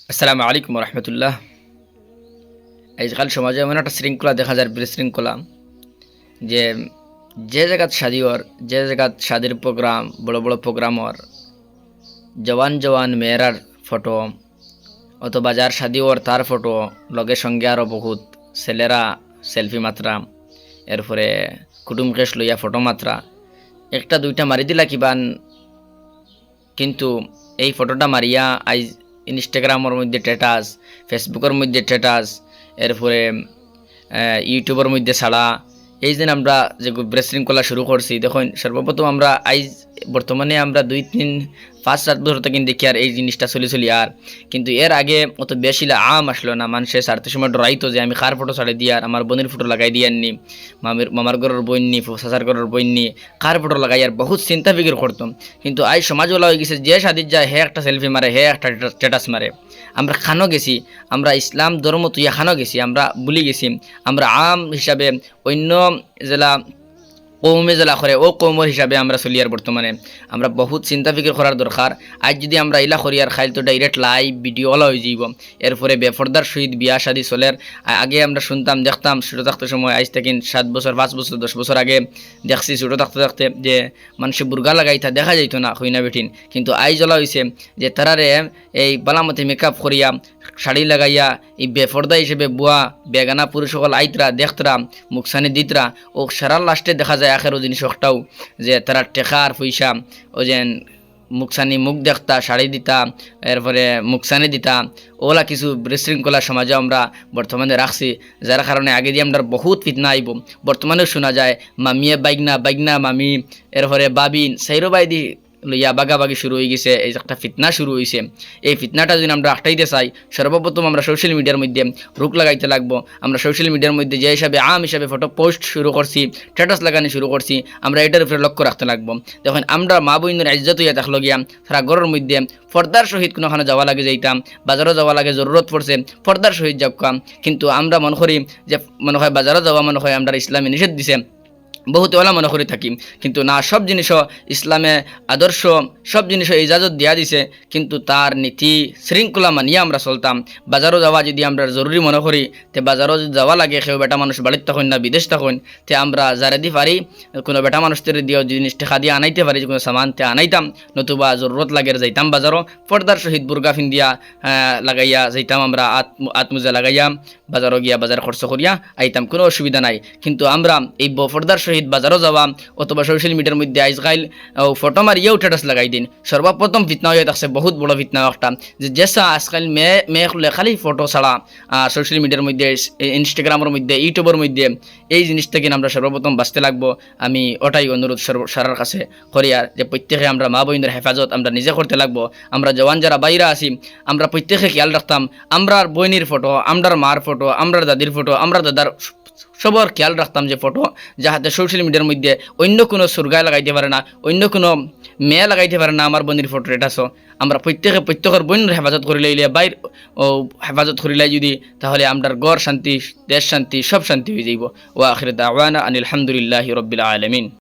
আসসালামু আলাইকুম রহমতুল্লাহ। আজকাল সমাজে এমন একটা শৃঙ্খলা দেখা যায়, বিশৃঙ্খলা, যে যে জায়গাত শাদি হর, যে জায়গাত শাদির প্রোগ্রাম, বড় বড় প্রোগ্রাম হর, জওয়ান জওয়ান মেয়েরার ফটো, অথবা যার শাদি হর তার ফটো, লগে সঙ্গে আরও বহুত ছেলেরা সেলফি মাত্রা, এরপরে কুটুম কেশ লইয়া ফটো মাত্রা, একটা দুইটা মারি দিলা কিবান, কিন্তু এই ফটোটা মারিয়া আইজ ইনস্টাগ্রামের মধ্যে স্ট্যাটাস, ফেসবুকের মধ্যে স্ট্যাটাস, এরপরে ইউটিউবের মধ্যে ছাড়া, এই যে আমরা যে বিশৃঙ্খলা শুরু করছি, দেখুন সর্বপ্রথম আমরা আইজ বর্তমানে আমরা 2, 3, 5, 7 বছর থেকে দেখি আর এই জিনিসটা চলি আর, কিন্তু এর আগে অত বেশি আম আসলো না। মানুষের স্বার্থের সময় ডরাইতো যে আমি কার ফটো ছাড়ে দিয়ে আর আমার বোনের ফটো লাগাই দিয়ে আননি, মামার ঘরের বই নি, চাচার ঘরের বই নি, কার ফটো লাগাই আর বহুত চিন্তা ফিকির করতাম। কিন্তু আজ সমাজওয়ালা হয়ে গেছে, যে শাদির যায় হে একটা সেলফি মারে, হে একটা স্ট্যাটাস মারে। আমরা খানো গেছি, আমরা ইসলাম ধর্ম তুইয়া খানো গেছি, আমরা ভুলি গেছি। আমরা আম হিসাবে অন্য জেলা কৌমে জেলা করে ও কৌমর হিসাবে আমরা চলি আর বর্তমানে আমরা বহুত চিন্তা ফিকির করার দরকার। আজ যদি আমরা ইলা করি আর খাইল তো ডাইরেক্ট লাইভ ভিডিও ওলা হয়ে যাইব। এরপরে বেফরদার সহিত বিয়া শাদি চলের। আগে আমরা শুনতাম, দেখতাম ছোটো থাকতে সময়, আজ থেকে 7 বছর 5 বছর 10 বছর আগে দেখছি ছোটো থাকতে থাকতে যে মানুষে বুর্গা লাগাইতা দেখা যাইত না, হইনা বেঠিন। কিন্তু আই জ্বলা হয়েছে যে তারারে এই বালামতি মেকআপ করিয়া, শাড়ি লাগাইয়া, এই বেফর্দা হিসেবে বুয়া বেগানা পুরুষ সকল আইতরা দেখতরা, মুখসানি দিতরা, ও সারার লাস্টে দেখা যায় আখেরও জিনিস একটাও যে তারা টেকার পয়সা ও যেন মুখসানি মুখ দেখতা, শাড়ি দিতা, এরপরে মুখসানি দিতা, ওলা কিছু বিশৃঙ্খলা সমাজে আমরা বর্তমানে রাখছি, যার কারণে আগে দিয়ে আমরা বহুত ফিতনা আইব। বর্তমানেও শোনা যায় মামিয়ে বাইগনা, বাইগনা মামি, এরপরে বাবিন সাইরো বাইদি লইয়া বাগাবাগি শুরু হয়ে গেছে। এই একটা ফিতনা শুরু হয়েছে। এই ফিতনাটা যদি আমরা আটকাইতে চাই, সর্বপ্রথম আমরা সোশ্যাল মিডিয়ার মধ্যে রুখ লাগাইতে লাগবো। আমরা সোশ্যাল মিডিয়ার মধ্যে যে হিসাবে আম হিসাবে ফটো পোস্ট শুরু করছি, স্ট্যাটাস লাগানো শুরু করছি, আমরা এটার উপরে লক্ষ্য রাখতে লাগবো। দেখুন আমরা মা বোনের ইজ্জত হইয়া থাকলো গিয়া সারা ঘরের মধ্যে পর্দার সহিত কোনোখানে যাওয়া লাগে যাইতাম, বাজারও যাওয়া লাগে, জরুরত পড়ছে পর্দার সহিত যাওয়া। কিন্তু আমরা মনে করি যে মনে হয় বাজারও যাওয়া মনে হয় আমরা ইসলামে নিষেধ দিছে, বহুত ওলা মনে করে থাকি। কিন্তু না, সব জিনিসও ইসলামে আদর্শ, সব জিনিসও ইজাজত দিয়া দিছে, কিন্তু তার নীতি শৃঙ্খলা মানিয়ে আমরা চলতাম। বাজারও যাওয়া যদি আমরা জরুরি মনে করি, তে বাজারও যদি যাওয়া লাগে, কেউ বেটা মানুষ বাড়িতে থাকুন না বিদেশ থাকুন, তে আমরা যারা দি পারি কোনো বেটা মানুষদের দিয়েও জিনিস টেকা দিয়ে আনাইতে পারি, কোনো সামান তে আনাইতাম, নতুবা জরুরত লাগে যাইতাম বাজারও পর্দার সহিত বুর্গা ফিন্দিয়া লাগাইয়া যাইতাম, আমরা আত্মজা লাগাইয়া বাজারও গিয়া বাজার খরচ করিয়া আইতাম, কোনো অসুবিধা নাই। কিন্তু আমরা এই পর্দার সহিত বাজারও যাওয়া অথবা সোশ্যাল মিডিয়ার মধ্যে আজকাল ফটো মারিয়েও স্ট্যাটাস লাগাই দিন, সর্বপ্রথম ফিতনা হয়ে থাকছে, বহুত বড় ফিতনা একটা, যে যেসা আজকাল মেয়ে খালি ফটো ছাড়া সোশ্যাল মিডিয়ার মধ্যে, ইনস্টাগ্রামের মধ্যে, ইউটিউবের মধ্যে, এই জিনিস থেকে আমরা সর্বপ্রথম বাঁচতে লাগবো। আমি ওটাই অনুরোধ সারার কাছে করি আর, যে প্রত্যেকে আমরা মা বোনের হেফাজত আমরা নিজে করতে লাগবো। আমরা জওয়ান যারা বাইরে আছি, আমরা প্রত্যেকে খেয়াল রাখতাম আমরার বইনির ফটো, আমরার মার ফটো, আমরার দাদির ফটো, আমরা দাদার সবার খেয়াল রাখতাম যে ফটো, যাহাতে সোশ্যাল মিডিয়ার মধ্যে অন্য কোনো সুরগায় লাগাইতে পারে না, অন্য কোনো মেয়ে লাগাইতে পারে না আমার বোনের ফটো এটাছো। আমরা প্রত্যেকের বোনের হেফাজত করে লইলে, বাইর ও হেফাজত করিলে যদি, তাহলে আমরার গড় শান্তি, দেশ শান্তি, সব শান্তি হয়ে যাইব। ওয়া আখির দাওয়ানা আনিল হামদুলিল্লাহি রাব্বিল আলামিন।